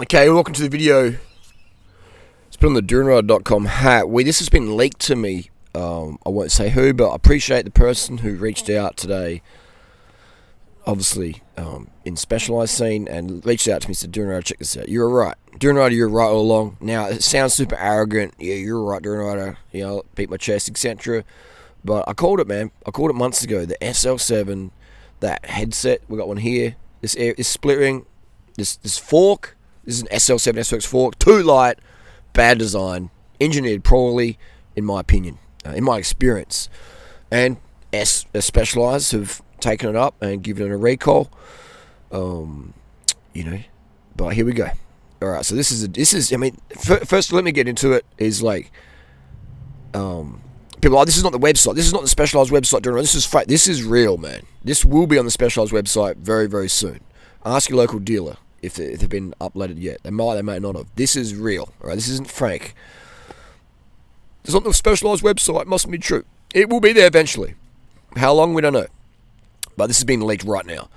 Okay, welcome to the video. It's put on the durianrider.com hat. This has been leaked to me. I won't say who, but I appreciate the person who reached out today. Obviously, in specialised scene, and reached out to me and said, Durianrider, check this out. You're right. Durianrider, you're right all along. Now, it sounds super arrogant. Yeah, you're right, Durianrider. Beat my chest, etc. But I called it, man. I called it months ago. The SL7, that headset. We got one here. This split ring. This fork. This is an SL7 SX fork. Too light. Bad design. Engineered poorly, in my opinion. In my experience. And Specialized have taken it up and given it a recall. But here we go. Alright, so this is first let me get into it, is like, people are, this is not the website, this is not the Specialized website, this is fake, this is real, man. This will be on the Specialized website very, very soon. Ask your local dealer if they've been uploaded yet. They may not have. This is real, alright, this isn't fake. It's not the Specialized website, it mustn't be true. It will be there eventually. How long, we don't know. But this has been leaked right now.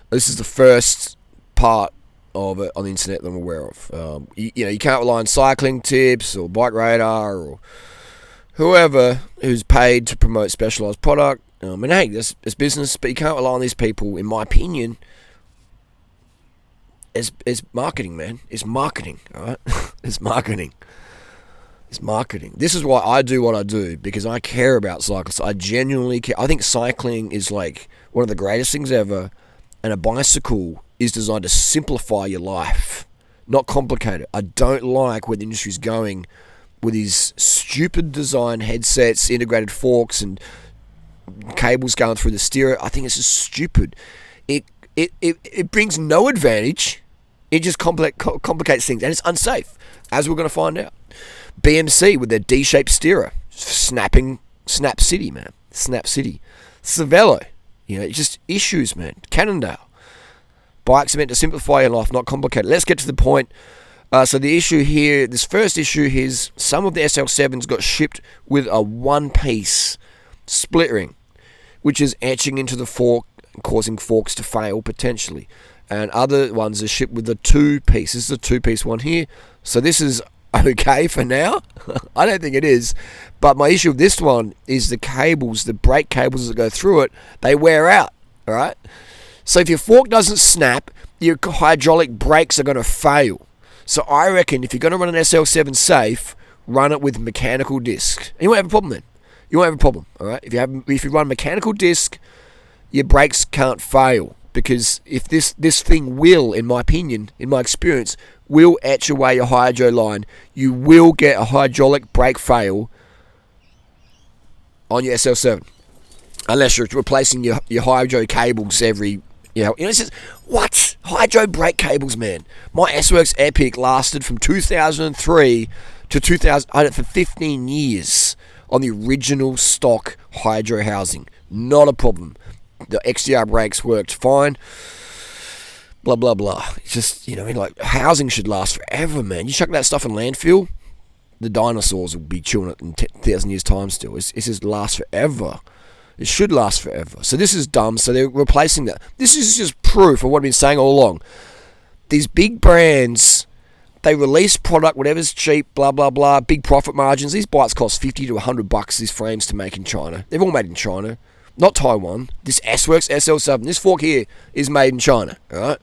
This is the first part of it on the internet that I'm aware of. You can't rely on Cycling Tips or Bike Radar or whoever who's paid to promote Specialized product. Hey, it's business, but you can't rely on these people, in my opinion. It's marketing, man. It's marketing, alright? It's marketing. It's marketing. This is why I do what I do, because I care about cyclists. I genuinely care. I think cycling is like one of the greatest things ever, and a bicycle is designed to simplify your life, not complicate it. I don't like where the industry's going with these stupid design headsets, integrated forks, and cables going through the stereo. I think it's just stupid. It brings no advantage. It just complicates things, and it's unsafe, as we're going to find out. BMC with their D-shaped steerer, Snap City, man. Snap City. Cervelo, it's just issues, man. Cannondale. Bikes are meant to simplify your life, not complicate it. Let's get to the point. So the issue here, this first issue is some of the SL7s got shipped with a one-piece split ring, which is etching into the fork, causing forks to fail potentially. And other ones are shipped with a two-piece. This is a two-piece one here. So this is okay for now. I don't think it is. But my issue with this one is the cables, the brake cables that go through it, they wear out. Alright? So if your fork doesn't snap, your hydraulic brakes are going to fail. So I reckon if you're going to run an SL7 safe, run it with mechanical disc. And you won't have a problem then. You won't have a problem. Alright? If you run mechanical disc, your brakes can't fail. Because if this thing will, in my opinion, in my experience, will etch away your hydro line, you will get a hydraulic brake fail on your SL7. Unless you're replacing your hydro cables every... it says, what? Hydro brake cables, man. My S-Works Epic lasted from 2003 to 2000... I had it for 15 years on the original stock hydro housing. Not a problem. The XDR brakes worked fine. Blah, blah, blah. It's just, housing should last forever, man. You chuck that stuff in landfill, the dinosaurs will be chewing it in 10,000 years' time still. It just lasts forever. It should last forever. So this is dumb. So they're replacing that. This is just proof of what I've been saying all along. These big brands, they release product, whatever's cheap, blah, blah, blah, big profit margins. These bikes cost $50 to $100, these frames, to make in China. They're all made in China. Not Taiwan. This S-Works SL7, this fork here is made in China, alright?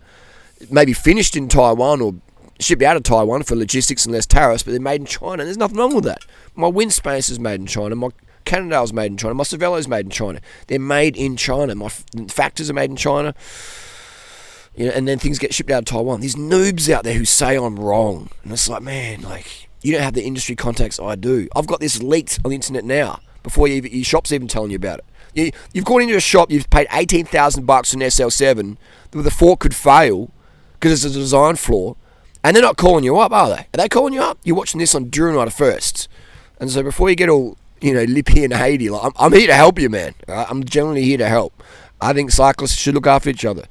It may be finished in Taiwan or shipped out of Taiwan for logistics and less tariffs, but they're made in China. There's nothing wrong with that. My wind space is made in China. My Cannondale's made in China. My Cervelo's made in China. They're made in China. My factors are made in China. And then things get shipped out of Taiwan. These noobs out there who say I'm wrong. And it's like, man, you don't have the industry contacts I do. I've got this leaked on the internet now, before your shop's even telling you about it. You've gone into a shop, you've paid $18,000 for an SL7, the fork could fail because it's a design flaw, and they're not calling you up, are they? Are they calling you up? You're watching this on Durianrider first. And so before you get all, lippy and haty, I'm here to help you, man. Right? I'm generally here to help. I think cyclists should look after each other.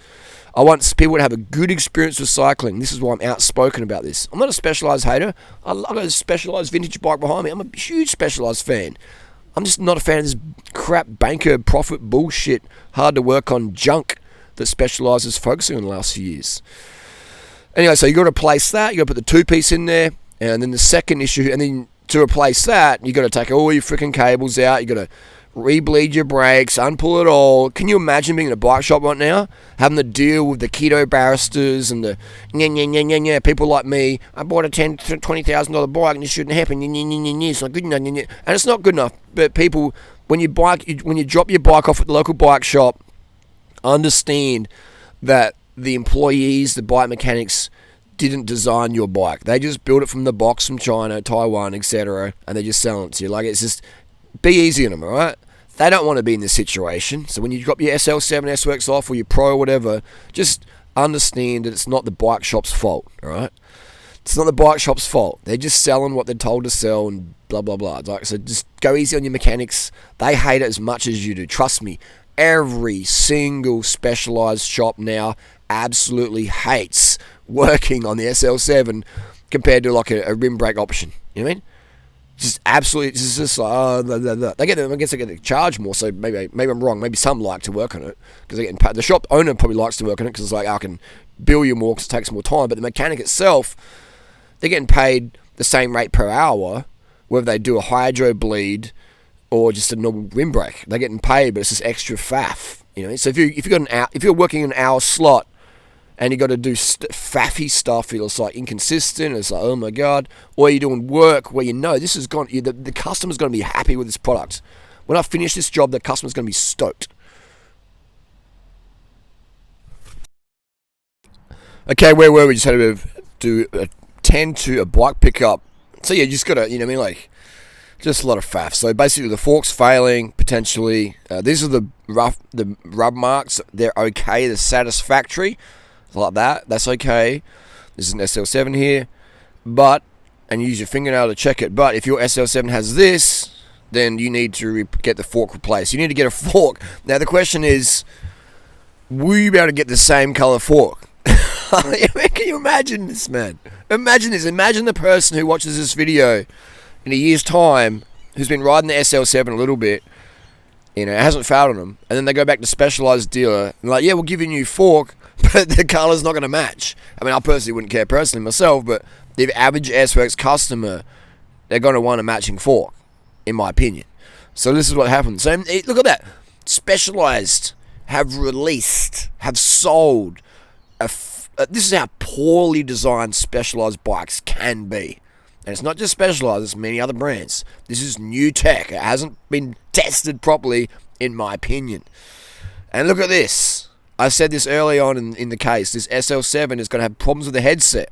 I want people to have a good experience with cycling. This is why I'm outspoken about this. I'm not a Specialized hater. I've got a Specialized vintage bike behind me. I'm a huge Specialized fan. I'm just not a fan of this crap banker profit bullshit, hard to work on junk that Specialized is focusing on the last few years. Anyway, so you got to replace that. You got to put the two-piece in there, and then the second issue, and then to replace that, you got to take all your freaking cables out. You got to re-bleed your brakes, unpull it all. Can you imagine being in a bike shop right now, having to deal with the keto barristers and the people like me? I bought a $20,000 bike and this shouldn't happen. It's not good enough. And it's not good enough. But people, when you drop your bike off at the local bike shop, understand that the employees, the bike mechanics, didn't design your bike. They just built it from the box from China, Taiwan, etc., and they just sell it to you. Like, it's just, be easy on them, alright? They don't want to be in this situation. So when you drop your SL7 S-Works off or your Pro or whatever, just understand that it's not the bike shop's fault, alright? It's not the bike shop's fault. They're just selling what they're told to sell and blah, blah, blah. Like, so just go easy on your mechanics. They hate it as much as you do. Trust me. Every single specialized shop now absolutely hates working on the SL7 compared to like a rim brake option. You know what I mean? Just absolutely, it's just like, oh, blah, blah, blah. I guess they get to charge more, so maybe I'm wrong. Maybe some like to work on it because they're getting paid. The shop owner probably likes to work on it because it's like, I can bill you more because it takes more time. But the mechanic itself, they're getting paid the same rate per hour, whether they do a hydro bleed or just a normal rim brake. They're getting paid, but it's just extra faff. You know, so if you're working an hour slot and you got to do faffy stuff, it's like inconsistent. It's like, oh my god. Or you're doing work where you know this is going. The customer's going to be happy with this product. When I finish this job, the customer's going to be stoked. Okay, where were we? Just had to do a 10 to a bike pickup. So yeah, you just got to, you know what I mean, like. Just a lot of faff. So basically the fork's failing, potentially. These are the rub marks. They're okay. They're satisfactory. Like that. That's okay. This is an SL7 here. But, and you use your fingernail to check it. But if your SL7 has this, then you need to get the fork replaced. You need to get a fork. Now the question is, will you be able to get the same color fork? Can you imagine this, man? Imagine this. Imagine the person who watches this video in a year's time, who's been riding the SL7 a little bit, you know, it hasn't failed on them, and then they go back to specialized dealer and like, yeah, we'll give you a new fork, but the color's not going to match. I mean, I personally wouldn't care personally myself, but the average S-Works customer, they're going to want a matching fork, in my opinion. So this is what happens. So look at that. Specialized have sold this is how poorly designed specialized bikes can be. And it's not just Specialized, it's many other brands. This is new tech. It hasn't been tested properly, in my opinion. And look at this. I said this early on in the case. This SL7 is going to have problems with the headset.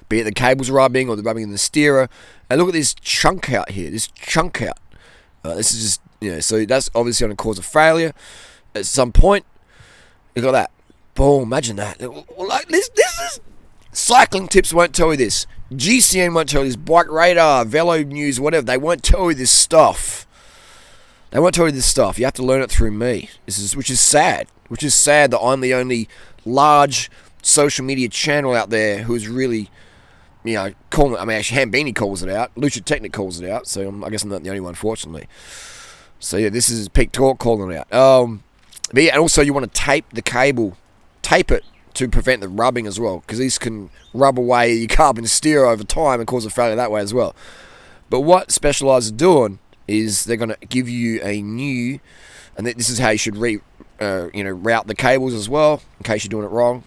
Be it the cables rubbing or the rubbing in the steerer. And look at this chunk out here. This chunk out. This is just, you know, so that's obviously going to cause a failure at some point. Look at that. Boom, imagine that. Like this is... Cycling Tips won't tell you this. GCN won't tell you this. Bike Radar, Velo News, whatever. They won't tell you this stuff. They won't tell you this stuff. You have to learn it through me. Which is sad. Which is sad that I'm the only large social media channel out there who's really, you know, calling it. I mean, actually, Hambini calls it out. Lucha Technic calls it out. So I guess I'm not the only one, fortunately. So yeah, this is Peak Talk calling it out. But yeah, and also you want to tape the cable. Tape it to prevent the rubbing as well, because these can rub away your carbon steel over time and cause a failure that way as well. But what Specialized are doing is they're going to give you a new, and this is how you should route the cables as well, in case you're doing it wrong.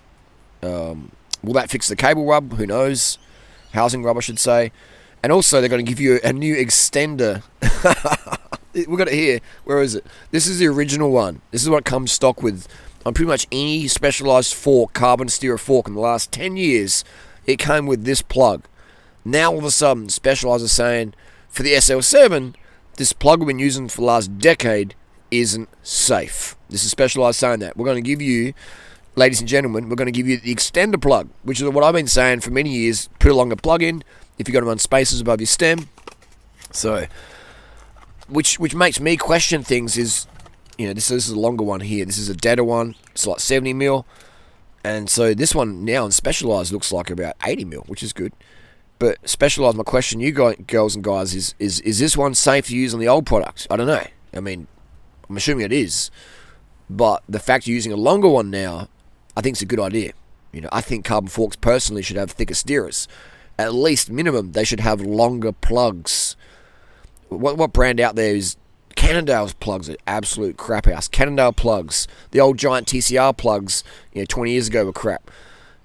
Will that fix the cable rub? Who knows? Housing rub, I should say. And also they're going to give you a new extender. We've got it here. Where is it? This is the original one. This is what comes stock with on pretty much any Specialized fork, carbon steel fork in the last 10 years. It came with this plug. Now all of a sudden, Specialized is saying, for the SL7, this plug we've been using for the last decade isn't safe. This is Specialized saying that. We're going to give you, ladies and gentlemen, we're going to give you the extender plug, which is what I've been saying for many years. Put a longer plug in if you've got to run spaces above your stem. So, which makes me question things is, you know, this is a longer one here. This is a deader one. It's like 70 mil. And so this one now in Specialized looks like about 80 mil, which is good. But Specialized, my question you girls and guys is this one safe to use on the old product? I don't know. I mean, I'm assuming it is. But the fact you're using a longer one now, I think it's a good idea. I think carbon forks personally should have thicker steerers. At least minimum, they should have longer plugs. What brand out there is Cannondale's plugs are absolute crap house. Cannondale plugs, the old giant TCR plugs, 20 years ago were crap.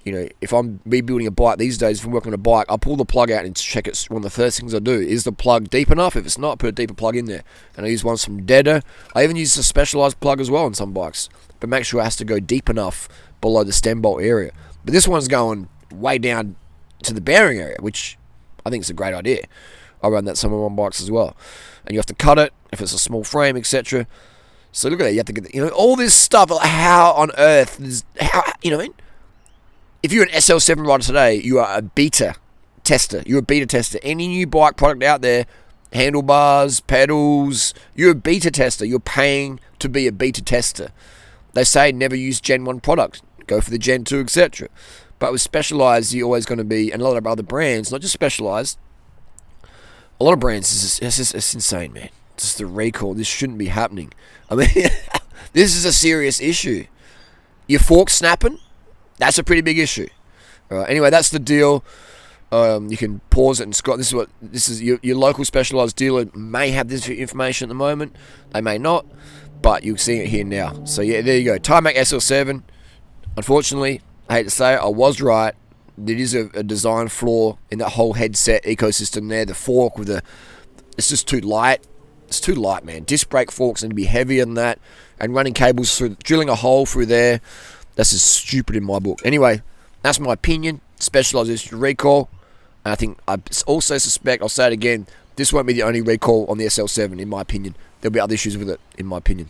If I'm rebuilding a bike these days, if I'm working on a bike, I'll pull the plug out and check it. One of the first things I do is the plug deep enough. If it's not, I put a deeper plug in there. And I use ones from Deader. I even use a specialized plug as well on some bikes, but make sure it has to go deep enough below the stem bolt area. But this one's going way down to the bearing area, which I think is a great idea. I run that some of my bikes as well. And you have to cut it if it's a small frame, etc. So look at that. You have to get all this stuff. How on earth if you're an SL7 rider today, you are a beta tester. You're a beta tester. Any new bike product out there, handlebars, pedals, you're a beta tester. You're paying to be a beta tester. They say never use Gen 1 product. Go for the Gen 2, etc. But with Specialized, you're always going to be, and a lot of other brands, not just Specialized, a lot of brands, it's insane, man. Just the recall. This shouldn't be happening. I mean, this is a serious issue. Your fork snapping, that's a pretty big issue. Anyway, that's the deal. You can pause it and scroll. This is your local Specialized dealer may have this information at the moment. They may not, but you'll see it here now. So yeah, there you go. Tarmac SL7. Unfortunately, I hate to say it, I was right. There is a design flaw in that whole headset ecosystem there. The fork it's just too light. It's too light, man. Disc brake forks need to be heavier than that. And running cables through, drilling a hole through there, that's just stupid in my book. Anyway, that's my opinion. Specialized issue recall. And I also suspect, I'll say it again, this won't be the only recall on the SL7, in my opinion. There'll be other issues with it, in my opinion.